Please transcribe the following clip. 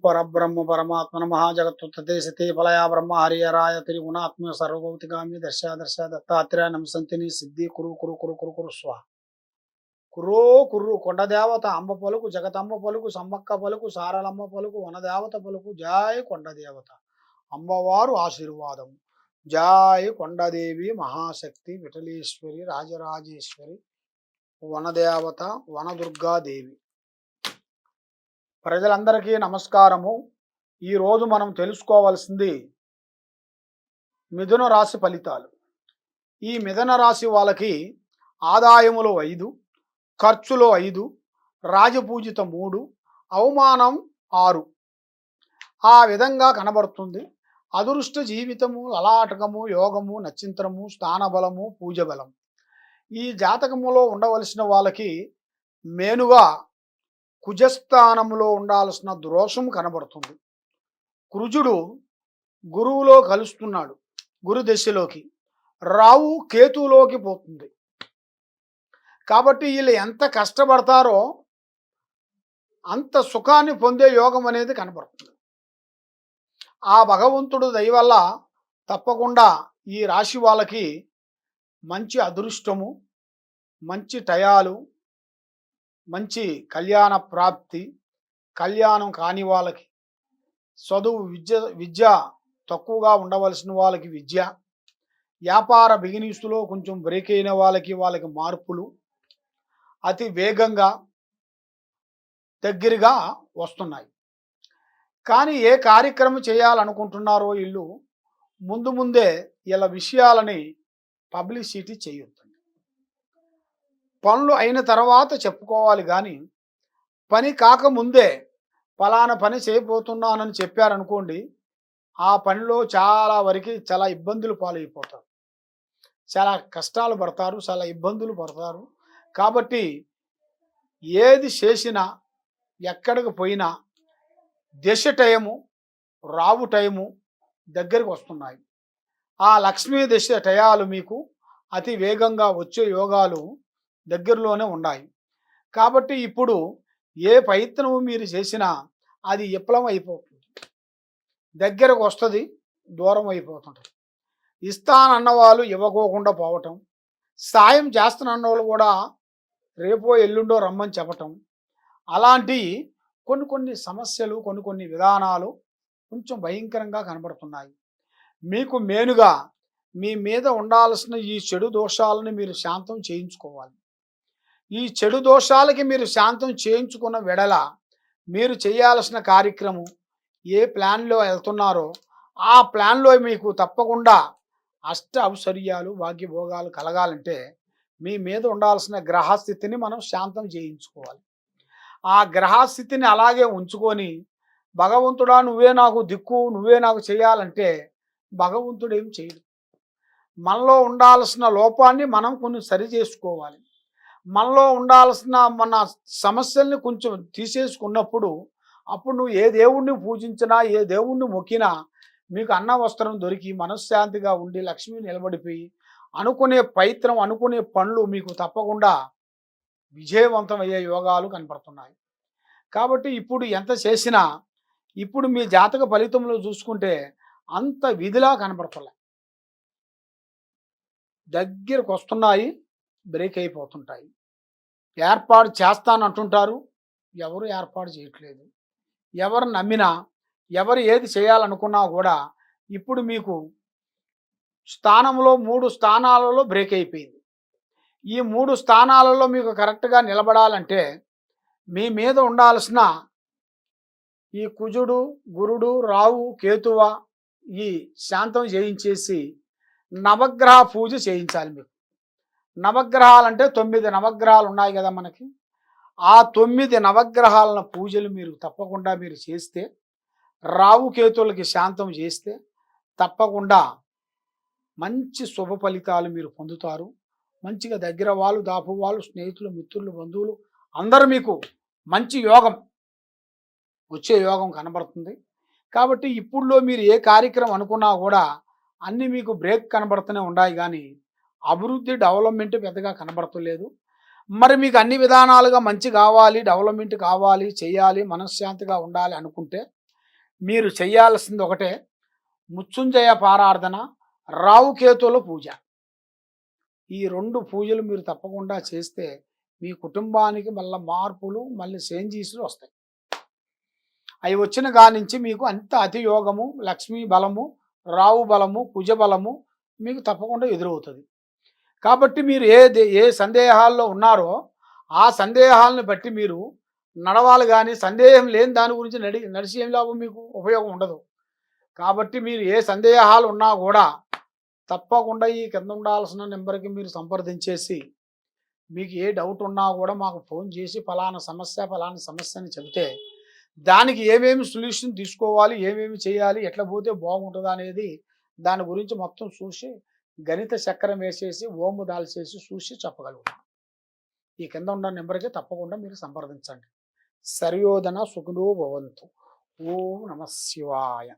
పరబ్రహ్మ పరమాత్మ మహాజగత్తుతే సతే ఫలయా బ్రహ్మ హరిహరాయ త్రిగుణాత్మ సర్వభౌతికామి దర్శ దర్శ దత్తాత్రేయ నమసంతిని సిద్ధి కురు కురు కురు కురు కురు స్వా కురో కుర్రు కొండదేవత అంబ పలుకు జగతంబ పలుకు సమ్మక్క పలుకు సారలమ్మ పలుకు వనదేవత పలుకు జాయ్ కొండదేవత అమ్మవారు ఆశీర్వాదం జాయ్ కొండదేవి మహాశక్తి విఠలేశ్వరి రాజరాజేశ్వరి వనదేవత వనదుర్గాదేవి. ప్రజలందరికీ నమస్కారము. ఈరోజు మనం తెలుసుకోవాల్సింది మిథున రాశి ఫలితాలు. ఈ మిథున రాశి వాళ్ళకి ఆదాయములో 5, ఖర్చులో 5, రాజపూజిత 3, అవమానం 6 ఆ విధంగా కనబడుతుంది. అదృష్ట జీవితము, లలాటకము, యోగము, నక్షత్రము, స్థానబలము, పూజబలం ఈ జాతకములో ఉండవలసిన వాళ్ళకి మేనుగా కుజస్థానంలో ఉండాల్సిన దోషం కనబడుతుంది. కుజుడు గురువులో కలుస్తున్నాడు, గురు దశలోకి. రావు కేతువులోకి పోతుంది. కాబట్టి వీళ్ళు ఎంత కష్టపడతారో అంత సుఖాన్ని పొందే యోగం అనేది కనబడుతుంది. ఆ భగవంతుడు దయ వల్ల తప్పకుండా ఈ రాశి వాళ్ళకి మంచి అదృష్టము, మంచి టయాలు, మంచి కళ్యాణ ప్రాప్తి, కళ్యాణం కాని వాళ్ళకి చదువు, విద్య తక్కువగా ఉండవలసిన వాళ్ళకి విద్య, వ్యాపార బిజినెస్లో కొంచెం బ్రేక్ అయిన వాళ్ళకి మార్పులు అతి వేగంగా దగ్గరగా వస్తున్నాయి. కానీ ఏ కార్యక్రమం చేయాలనుకుంటున్నారో వీళ్ళు ముందే ఇలా విషయాలని పబ్లిసిటీ చేయొద్దండి. పనులు అయిన తర్వాత చెప్పుకోవాలి, కానీ పని కాకముందే ఫలానా పని చేయబోతున్నానని చెప్పారనుకోండి, ఆ పనిలో చాలా వరకు చాలా ఇబ్బందులు పాలైపోతారు, చాలా కష్టాలు పడతారు, చాలా ఇబ్బందులు పడతారు. కాబట్టి ఏది చేసినా ఎక్కడికి పోయినా దశ టైము, రావు టైము దగ్గరికి వస్తున్నాయి. ఆ లక్ష్మీ దశ టయాలు మీకు అతి వేగంగా వచ్చే యోగాలు దగ్గరలోనే ఉన్నాయి. కాబట్టి ఇప్పుడు ఏ ప్రయత్నము మీరు చేసినా అది విఫలం అయిపోతుంది, దగ్గరకు వస్తుంది, దూరం అయిపోతుంటుంది. ఇస్తానన్న వాళ్ళు ఇవ్వకోకుండా పోవటం, సాయం చేస్తానన్న వాళ్ళు కూడా రేపో ఎల్లుండో రమ్మని చెప్పటం, అలాంటి కొన్ని సమస్యలు, కొన్ని విధానాలు కొంచెం భయంకరంగా కనబడుతున్నాయి. మీకు మేనుగా మీ మీద ఉండాల్సిన ఈ చెడు దోషాలను మీరు శాంతం చేయించుకోవాలి. ఈ చెడు దోషాలకి మీరు శాంతం చేయించుకున్న వెడల మీరు చేయాల్సిన కార్యక్రమం ఏ ప్లాన్లో వెళ్తున్నారో ఆ ప్లాన్లో మీకు తప్పకుండా అష్ట ఔశ్వర్యాలు, భాగ్యభోగాలు కలగాలంటే మీ మీద ఉండాల్సిన గ్రహస్థితిని మనం శాంతం చేయించుకోవాలి. ఆ గ్రహస్థితిని అలాగే ఉంచుకొని భగవంతుడా నువ్వే నాకు దిక్కు, నువ్వే నాకు చేయాలంటే భగవంతుడు ఏం చేయడు. మనలో ఉండాల్సిన లోపాన్ని మనం కొన్ని సరి చేసుకోవాలి. మనలో ఉండాల్సిన మన సమస్యల్ని కొంచెం తీసేసుకున్నప్పుడు అప్పుడు నువ్వు ఏ దేవుణ్ణి పూజించినా, ఏ దేవుణ్ణి మొక్కినా మీకు అన్న వస్త్రం దొరికి మనశ్శాంతిగా ఉండి లక్ష్మి నిలబడిపోయి అనుకునే ప్రయత్నం, అనుకునే పనులు మీకు తప్పకుండా విజయవంతమయ్యే యోగాలు కనపడుతున్నాయి. కాబట్టి ఇప్పుడు ఎంత చేసినా ఇప్పుడు మీ జాతక ఫలితంలో చూసుకుంటే అంత విధిలా కనపడుతున్నాయి, దగ్గరకు వస్తున్నాయి, బ్రేక్ అయిపోతుంటాయి. ఏర్పాటు చేస్తానంటుంటారు, ఎవరు ఏర్పాటు చేయట్లేదు. ఎవరు నమ్మినా, ఎవరు ఏది చేయాలనుకున్నా కూడా ఇప్పుడు మీకు స్థానంలో 3 స్థానాలలో బ్రేక్ అయిపోయింది. ఈ 3 స్థానాలలో మీకు కరెక్ట్గా నిలబడాలంటే మీ మీద ఉండాల్సిన ఈ కుజుడు, గురుడు, రావు, కేతువ ఈ శాంతం చేయించేసి నవగ్రహ పూజ చేయించాలి. మీకు నవగ్రహాలంటే 9 నవగ్రహాలు ఉన్నాయి కదా మనకి. ఆ 9 నవగ్రహాల పూజలు మీరు తప్పకుండా మీరు చేస్తే, రావు కేతువులకి శాంతం చేస్తే తప్పకుండా మంచి శుభ ఫలితాలు మీరు పొందుతారు. మంచిగా దగ్గర వాళ్ళు, దాపు వాళ్ళు, స్నేహితులు, మిత్రులు, బంధువులు అందరూ మీకు మంచి యోగం వచ్చే యోగం కనబడుతుంది. కాబట్టి ఇప్పుడులో మీరు ఏ కార్యక్రమం అనుకున్నా కూడా అన్నీ మీకు బ్రేక్ కనబడుతూనే ఉన్నాయి, కానీ అభివృద్ధి, డెవలప్మెంట్ పెద్దగా కనబడతలేదు. మరి మీకు అన్ని విధానాలుగా మంచి కావాలి, డెవలప్మెంట్ కావాలి, చేయాలి, మనశ్శాంతిగా ఉండాలి అనుకుంటే మీరు చేయాల్సింది ఒకటే, మృత్యుంజయ పారార్థన, రావుకేతుల పూజ. ఈ 2 పూజలు మీరు తప్పకుండా చేస్తే మీ కుటుంబానికి మళ్ళా మార్పులు, మళ్ళీ చేంజెస్‌లు వస్తాయి. అవి వచ్చిన కానించి మీకు అంత అతియోగము, లక్ష్మీ బలము, రావు బలము, కుజ బలము మీకు తప్పకుండా ఎదురవుతుంది. కాబట్టి మీరు ఏ సందేహాల్లో ఉన్నారో ఆ సందేహాలను బట్టి మీరు నడవాలి కానీ సందేహం లేని దాని గురించి నడిచి ఏం లాభం, మీకు ఉపయోగం ఉండదు. కాబట్టి మీరు ఏ సందేహాలు ఉన్నా కూడా తప్పకుండా ఈ కింద ఉండాల్సిన నెంబర్కి మీరు సంప్రదించేసి మీకు ఏ డౌట్ ఉన్నా కూడా మాకు ఫోన్ చేసి ఫలానా సమస్య అని చెబితే దానికి ఏమేమి సొల్యూషన్ తీసుకోవాలి, ఏమేమి చేయాలి, ఎట్లా పోతే బాగుంటుంది అనేది దాని గురించి మొత్తం చూసి గణిత చక్రం వేసేసి ఓము దాల్చేసి చూసి చెప్పగలుగుతాం. ఈ కింద ఉన్న నెంబర్కి తప్పకుండా మీరు సంప్రదించండి. సర్యోధన సుఖినో భవంతు. ఓం నమ శివాయ.